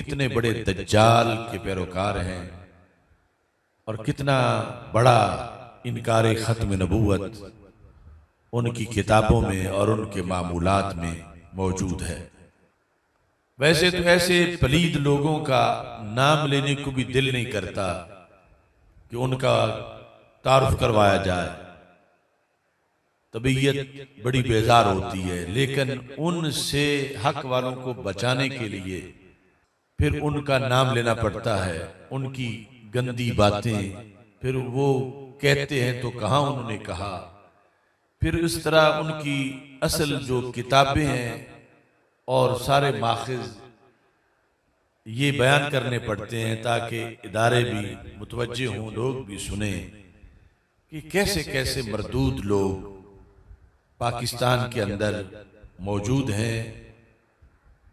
कितने बड़े दज्जाल के पैरोकार हैं और कितना बड़ा इनकार खत्म नबूवत उनकी किताबों में और उनके मामूलात में मौजूद है। वैसे तो ऐसे पलीद लोगों का नाम लेने को भी दिल नहीं करता कि उनका तारुफ करवाया जाए, तबीयत बड़ी बेजार होती है। लेकिन उनसे हक वालों को बचाने के लिए फिर उनका नाम लेना पड़ता है, उनकी गंदी बातें फिर वो कहते हैं तो कहाँ उन्होंने कहा। फिर इस तरह उनकी असल जो किताबें हैं और सारे माखिज ये बयान करने पड़ते हैं ताकि इदारे भी मुतवज्जे हों, लोग भी सुने कि कैसे कैसे मरदूद लोग पाकिस्तान के अंदर मौजूद हैं,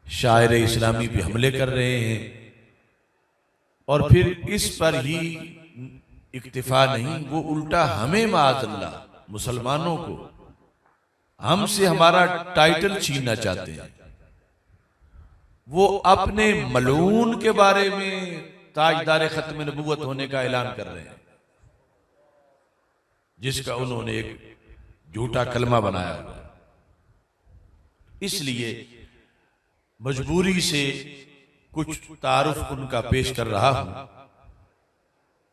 शायर इस्लामी भी हमले कर रहे हैं। और फिर इस पर ही इक्तिफा नहीं, वो उल्टा हमें माअज़ल्लाह मुसलमानों को हमसे हमारा टाइटल छीनना चाहते हैं। वो अपने मलून के बारे में ताजदार खत्म नबूवत होने का ऐलान कर रहे हैं, जिसका उन्होंने एक झूठा कलमा बनाया हुआ। इसलिए मजबूरी से कुछ तारुफ उनका पेश कर रहा हूं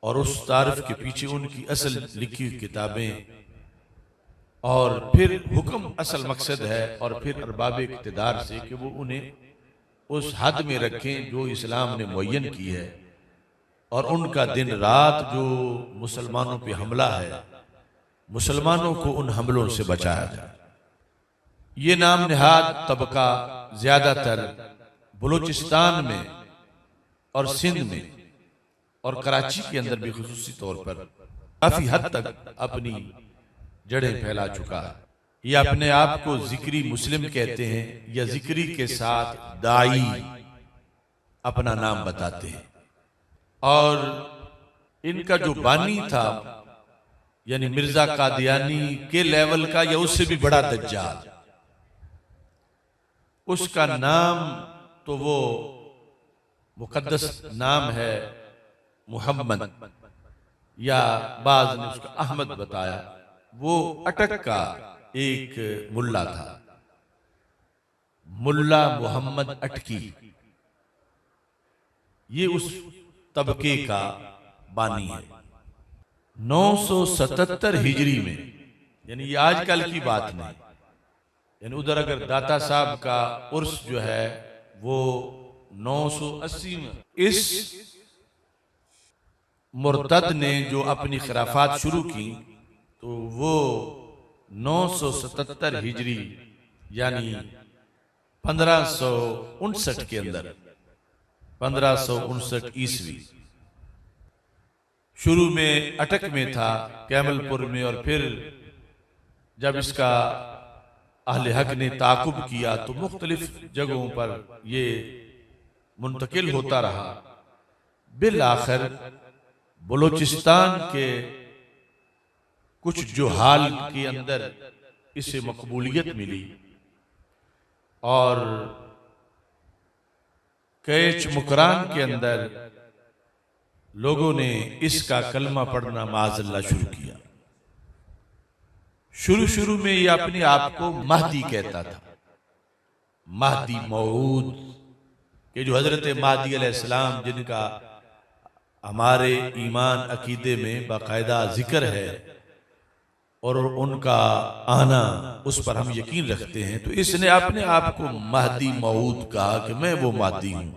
और उस तारुफ के पीछे उनकी असल लिखी हुई किताबें और फिर हुक्म असल मकसद है, और फिर अरबाब इक़्तिदार से कि वो उन्हें उस हद में रखें जो इस्लाम ने मुअय्यन की है, और उनका दिन रात जो मुसलमानों पे हमला है, मुसलमानों को उन हमलों से बचाया जाए। ये नाम निहाद तबका ज्यादातर बलूचिस्तान में और सिंध में और कराची के अंदर भी खुसूसी तौर पर काफी हद तक अपनी जड़ें फैला चुका है। ये अपने आप को जिक्री मुस्लिम कहते हैं या जिक्री के साथ दाई अपना नाम बताते हैं। और इनका जो बानी था यानी मिर्जा कादियानी के लेवल का या उससे भी बड़ा दज्जाल, उसका नाम तो वो मुकद्दस नाम है मुहम्मद, या बाज ने उसका अहमद बताया। वो अटक का एक मुल्ला था, मुल्ला मोहम्मद अटकी। ये उस तबके का बानी है। 977 हिजरी में, यानी ये आजकल की बात नहीं, यानी उधर अगर दाता साहब का उर्स जो है वो 980 में, इस मुर्तद ने जो अपनी खिलाफत शुरू की तो वो 977 हिजरी यानी 1559 के अंदर 1559 ईस्वी शुरू में अटक में था, कैमलपुर में, और फिर जब इसका अहले हक ने ताकुब किया तो मुख्तलिफ जगहों पर ये मुंतकिल होता रहा। बिल आखिर बलूचिस्तान के कुछ जुहाल के अंदर इसे मकबूलियत मिली और कैच मुकरान के अंदर लोगों ने इसका कलमा पढ़ना माज़ल्लाह शुरू किया। शुरू में ये अपने आप को महदी कहता था, महदी मऊद, के जो हजरत महदी अलैहिस्सलाम जिनका हमारे ईमान अकीदे में बाकायदा जिक्र है और उनका आना उस पर हम यकीन रखते हैं, तो इसने अपने आप को महदी मऊद कहा कि मैं वो महदी हूं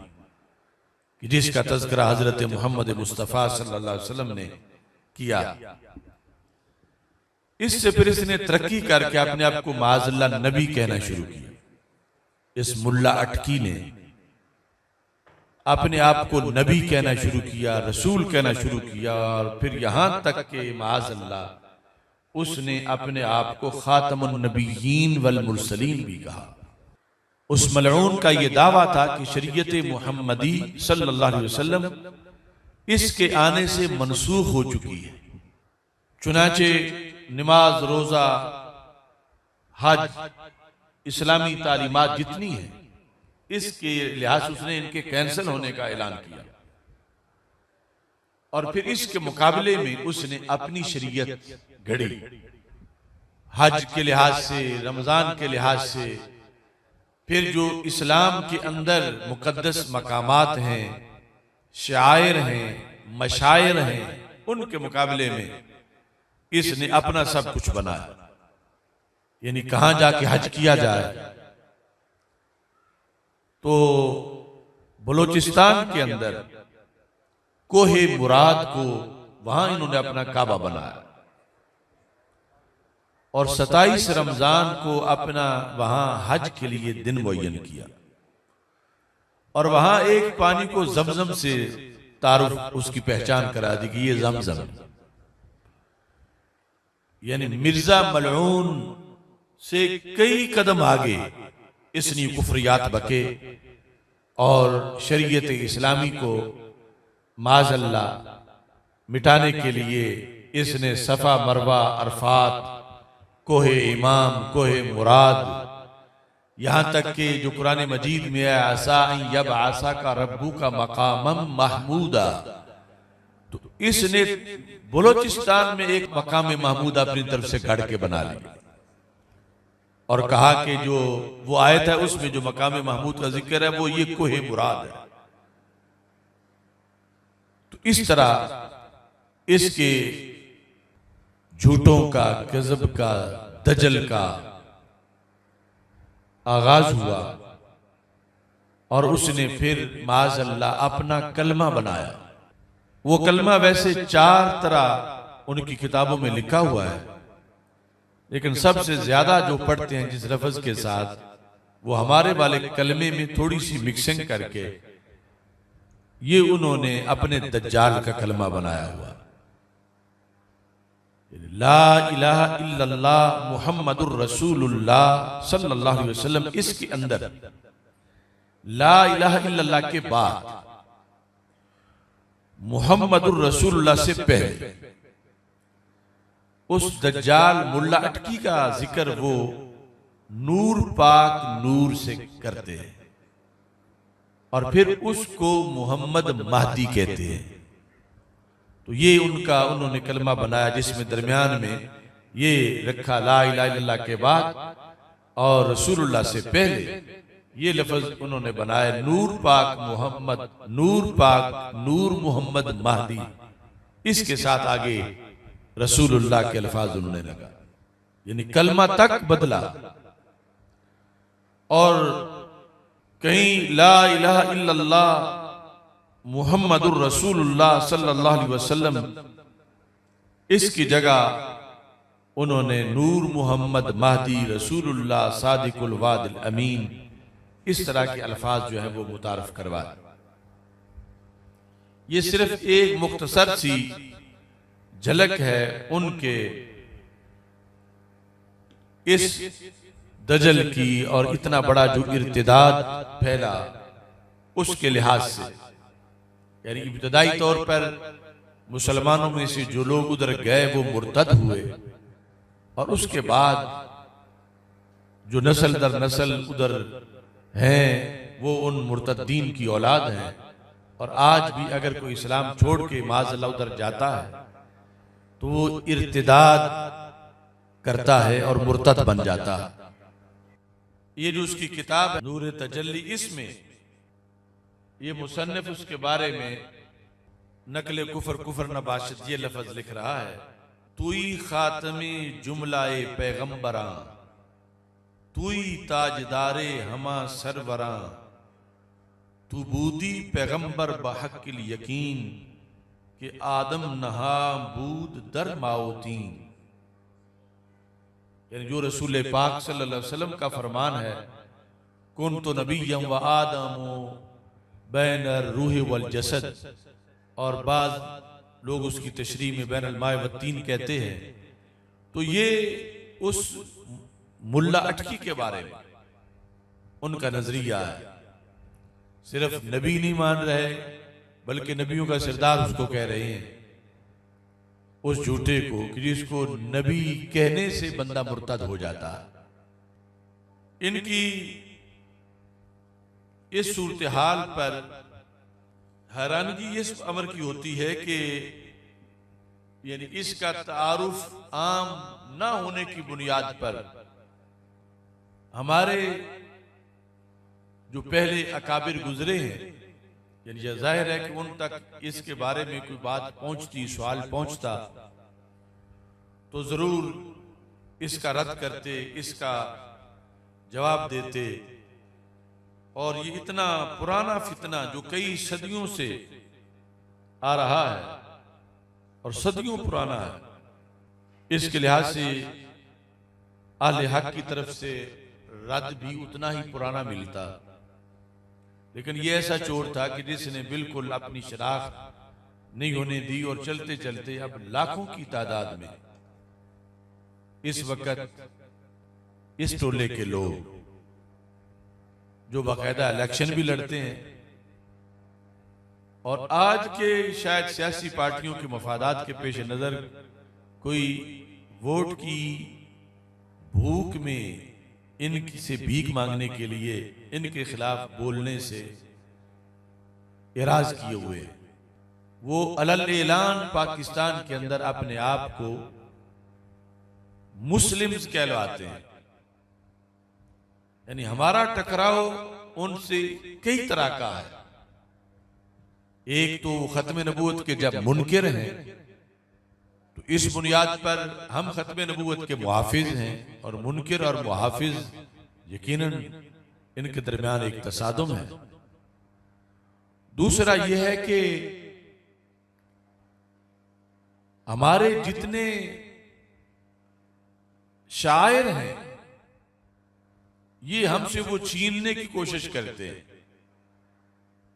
कि जिसका तज़किरा हजरत मोहम्मद मुस्तफ़ा सल्लल्लाहु अलैहि वसल्लम ने किया। इससे फिर इसने तरक्की करके अपने आप को माज़ल्लाह नबी कहना शुरू किया। इस मुल्ला अटकी ने अपने आप को नबी कहना शुरू किया, रसूल कहना शुरू किया, और फिर यहां तक के माज़ल्लाह उसने अपने आप को खातमुन नबिय्यीन वल मुरसलीन भी कहा। उस मलऊन का यह दावा था कि शरीयत मुहम्मदी सल्लल्लाहु अलैहि वसल्लम इसके आने से मनसूख हो चुकी है। चुनाचे नमाज, रोजा, हज, इस्लामी तालीमात जितनी है इसके लिहाज से उसने इनके कैंसिल होने का ऐलान किया। और फिर इसके मुकाबले में उसने अपनी शरीयत घड़ी, हज के लिहाज से, रमजान के लिहाज से, फिर जो इस्लाम के अंदर मुकद्दस मकामात हैं, शायर हैं, मशायर हैं, उनके मुकाबले में इसने अपना सब कुछ बनाया। यानी कहां जाके हज किया जाए, तो बलूचिस्तान के अंदर कोहे मुराद को वहां इन्होंने अपना काबा बनाया और 27 रमजान को अपना वहां हज के लिए दिन मुअय्यन किया। और वहां एक पानी को जमजम से तारुफ, उसकी पहचान करा दी कि ये जमजम, यानी मिर्जा मलऊन से कई कदम आगे इसने कुफरियात बके और शरीयत इस्लामी को माज़अल्ला मिटाने के लिए इसने सफ़ा, मरवा, अरफात, कोहे इमाम, कोहे मुराद, यहाँ तक कि जो कुरान मजीद में है आसा यब आसा का रब्बू का मकामम महमूदा, तो इसने बलूचिस्तान में एक मकाम महमूद अपनी तरफ से गढ़ के बना लिया और कहा कि जो वो आयत है उसमें जो मकाम महमूद का जिक्र है वो ये कोहे मुराद है। तो इस तरह इसके झूठों का, कज़ब का, दजल का आगाज हुआ और उसने फिर माज़अल्लाह अपना कलमा बनाया। वो कलमा वैसे 4 तरह उनकी किताबों में लिखा हुआ है, लेकिन सबसे ज्यादा जो पढ़ते हैं जिस लफ्ज के साथ, वो हमारे वाले कलमे में थोड़ी सी मिक्सिंग करके ये उन्होंने अपने दज्जाल का कलमा बनाया हुआ। ला इलाहा इल्लल्लाह मुहम्मदुर रसूलुल्लाह सल्लल्लाहु अलैहि वसल्लम, इसके अंदर ला इलाहा इल्लल्लाह के बाद मुहम्मदुर रसूलुल्लाह से पहले उस दज्जाल मुल्ला अटकी का जिक्र वो नूर पाक नूर से करते हैं और फिर उसको मोहम्मद महदी कहते हैं। तो ये उनका उन्होंने कलमा बनाया जिसमें दरमियान में ये रखा ला इलाहा इल्लल्लाह के बाद और रसूलुल्लाह से पहले ये लफ्ज उन्होंने बनाया नूर पाक मोहम्मद, नूर पाक नूर मोहम्मद महदी। इसके साथ आगे रसूलुल्लाह के अल्फाज उन्होंने लगा, यानी कलमा तक बदला। और कहीं ला इलाहा इल्लल्लाह मुहम्मदुर रसूलुल्लाह सल्लल्लाहु अलैहि वसल्लम, इसकी जगह उन्होंने नूर मोहम्मद महदी रसूलुल्लाह सादिकुल वादिल अमीन, इस तरह के अल्फाज जो है वो मुतारफ करवाए। ये सिर्फ एक मुख्तसर सी झलक है उनके इस दजल की और इतना बड़ा जो इर्तिदाद फैला उसके लिहाज से। यानी इब्तदाई तौर पर मुसलमानों में से जो लोग उधर गए वो मुर्तद हुए और उसके बाद जो नस्ल दर नस्ल उधर हैं वो उन मुर्तदीन की औलाद हैं। और आज भी अगर कोई इस्लाम छोड़ के माज़अल्लाह उधर जाता है तो वो इर्तिदाद करता है और मुर्तद बन जाता है। ये जो उसकी किताब है नूर तजल्ली, इसमें ये मुसन्निफ उसके बारे में नकले कुफर कुफर नबाशत ये लफ्ज लिख रहा है, तुई खातमी जुमलाए पैगम्बरा, तुई ताजदारे हमा सरवरा, तू बूदी पैगम्बर बहक़िल यकीन कि आदम नहा बूद दर माओतीन। यानी जो रसूल पाक सल्लल्लाहु अलैहि वसल्लम का फरमान है कुन तो नबिय्यम व आदमो बैनर रूह वल जसद, और बाज लोग उसकी तशरीह में बैन अल माए व तीन कहते हैं। तो ये उस मुल्ला अटकी के बारे में उनका नजरिया है। सिर्फ नबी नहीं मान रहे बल्कि नबियों का सरदार उसको कह रहे हैं, उस झूठे को कि जिसको नबी कहने से बंदा मुर्तद हो जाता है। इनकी इस सूरत हाल पर हैरानगी इस अमर की होती है कि यानी इसका तारुफ आम ना होने की बुनियाद पर हमारे जो पहले अकाबिर गुजरे हैं, यानी यह जाहिर है कि उन तक इसके बारे में कोई बात पहुंचती, सवाल पहुंचता तो जरूर इसका रद्द करते, इसका जवाब देते। और ये इतना पुराना फितना जो कई सदियों से आ रहा है और सदियों पुराना है, इसके लिहाज से अहले हक की तरफ से रद्द भी उतना ही पुराना मिलता। लेकिन ये ऐसा चोर था कि जिसने बिल्कुल अपनी शनाख्त नहीं होने दी और चलते चलते अब लाखों की तादाद में इस वक्त इस टोले के लोग जो बाकायदा इलेक्शन भी लड़ते हैं और आज के शायद सियासी पार्टियों के मफादात के पेश नजर कोई वोट की भूख में इनकी से भीख मांगने के लिए इनके खिलाफ बोलने से इराज किए हुए, वो अलल ऐलान पाकिस्तान के अंदर अपने आप को मुस्लिम्स कहलाते हैं। यानी हमारा टकराव उनसे कई तरह का है। एक तो खत्म नबूवत के जब मुनकिर हैं तो इस बुनियाद पर हम खत्म नबूवत के मुहाफिज हैं, और मुनकिर और मुहाफिज यकीनन इनके दरमियान एक तसादुम है। दूसरा यह है कि हमारे जितने शायर हैं ये हमसे वो छीनने की कोशिश करते हैं।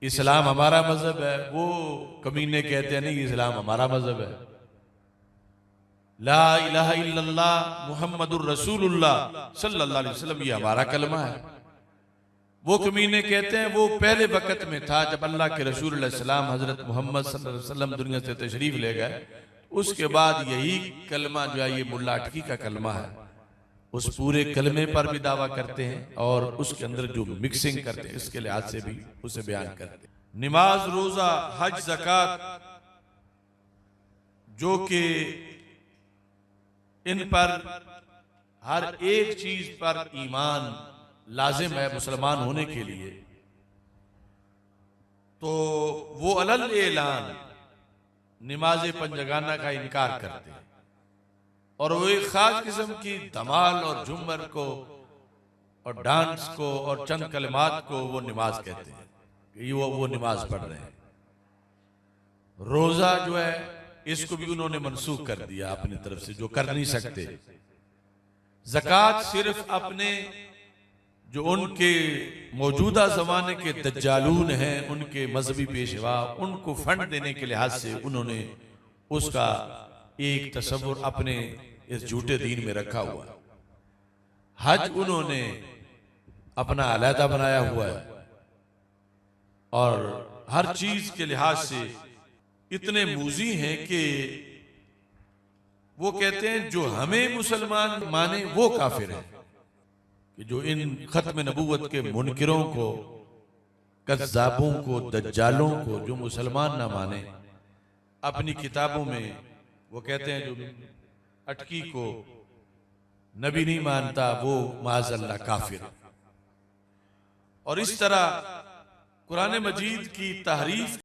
इस्लाम हमारा मजहब है, वो कमीने कहते हैं नहीं इस्लाम हमारा मजहब है। ला इलाहा इल्लल्लाह मुहम्मदुर रसूलुल्लाह सल्लल्लाहु अलैहि वसल्लम ये हमारा कलमा है। वो कमीने कहते हैं वो पहले वक्त में था जब अल्लाह के रसूल अलैहि सलाम हजरत मोहम्मद सल्लल्लाहु अलैहि वसल्लम दुनिया से तशरीफ ले गए, उसके बाद यही कलमा जो है ये मुल्ला अटकी का कलमा है, उस पूरे कलमे पर भी दावा करते हैं और उसके अंदर जो मिक्सिंग करते हैं इसके लिहाज से भी उसे बयान करते हैं। नमाज, रोजा, हज, ज़कात जो कि इन पर हर एक चीज पर ईमान लाजिम है मुसलमान होने के लिए, तो वो अलल ऐलान नमाज पंजगाना का इनकार करते हैं और वो एक खास किस्म की धमाल और झुमर को और डांस को और चंद कलिमात को वो नमाज कहते हैं कि वो नमाज पढ़ रहे हैं। रोजा जो है इसको भी उन्होंने मनसूख कर दिया अपनी तरफ से, जो कर नहीं सकते। ज़कात सिर्फ अपने जो उनके मौजूदा जमाने के दज्जालून हैं, उनके मजहबी पेशवा, उनको फंड देने के लिहाज से उन्होंने उसका एक तस्वुर अपने इस झूठे दीन में रखा हुआ है। हज उन्होंने अपना अलहदा बनाया हुआ है और हर चीज के लिहाज से इतने मूजी हैं कि वो कहते हैं जो हमें मुसलमान माने वो काफिर है, कि जो इन खत्म नबूवत के मुनकिरों को, कज़्ज़ाबों को, दज्जालों को जो मुसलमान ना माने, अपनी किताबों में वो कहते हैं जो अटकी को नबी नहीं मानता वो माज़अल्लाह काफिर। और इस तरह कुरान मजीद की तहरीफ